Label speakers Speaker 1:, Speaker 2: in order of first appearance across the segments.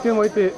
Speaker 1: Tiene mo iti.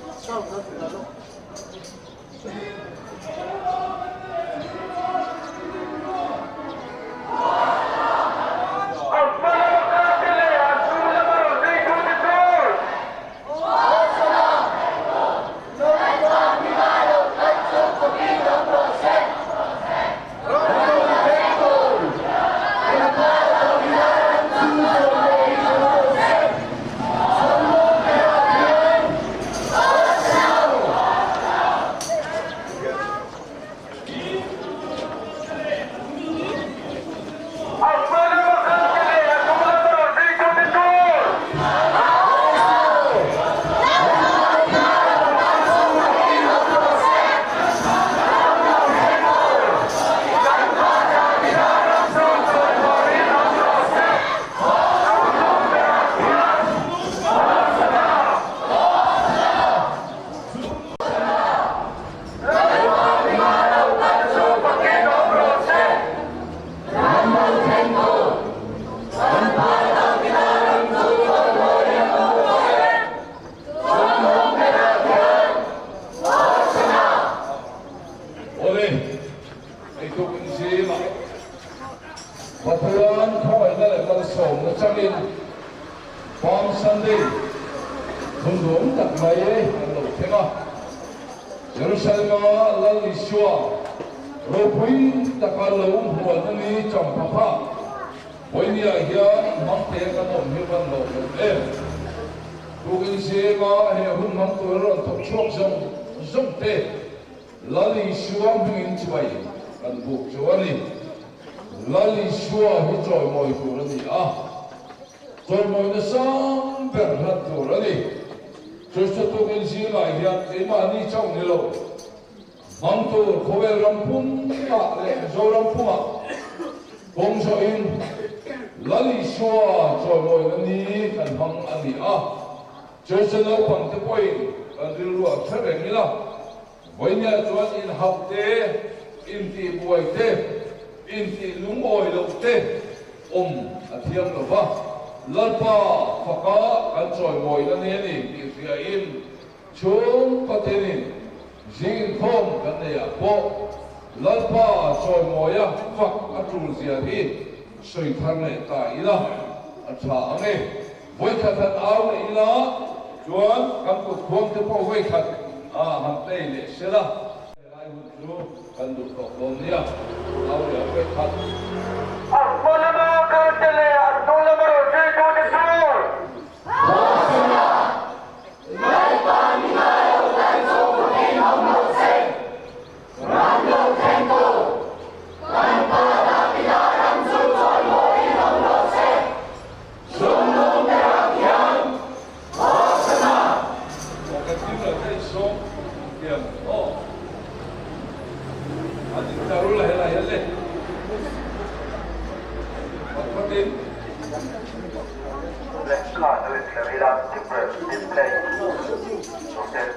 Speaker 1: voi khat au le ila chuan kan ku thuam te po voi khat ham play le sela lai hu chu kan du ko lom nia au le voi khat
Speaker 2: Asbolama kartele asbolama roje to the floor. Asbolama. Lai pa ni lai o lai so ko ni ham lo se. Ram lo tempo. Kan pa da pila ram so so lo i ham lo se. Sum lo me rakyam. Asbolama.
Speaker 1: O ka ti la kai so kiam o adi tarula hela hele
Speaker 2: Let's card with the Virat Tipper display. Okay.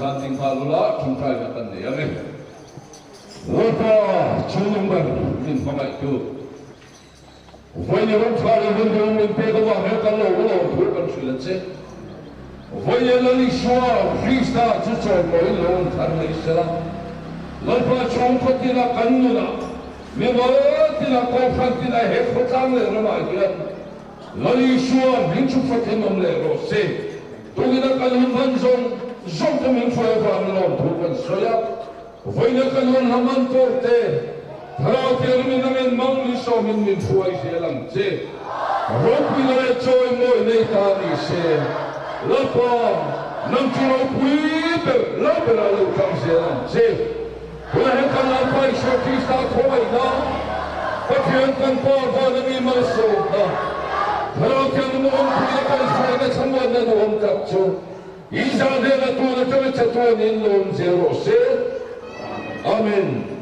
Speaker 1: Kanting kalula kingkai katan de yame Lota chulungban min pamai tu Voi ni ron chali hun min pe ko wa me kan lo lo thu kan chulan che Voi ye lali shwa freesta chu chu moi lo thar mai sala Lota chong ko ti na kan nu na me wa ti na ko phan ti na he ko chang le ma hian lali shwa min chu fa te nom le ro se tu ni na kan hun ban zong Zong te min fwe van lom thupan soya Voi na kalon haman torte Tharao te rumin na min mang ni so min fwe siya lang che Rok pila e choy moy nei ta ni se Lapa Nang chino puiber Laper alu kam siya lang che Pula henkan lapa isyo kista thoi na Pati henkan pa va na mi maso na Tharao te rumin pila kal fwe na chamwan na nuham kap cho 이자대가 또 어쩌면 차토한 인놈 제로세 아멘.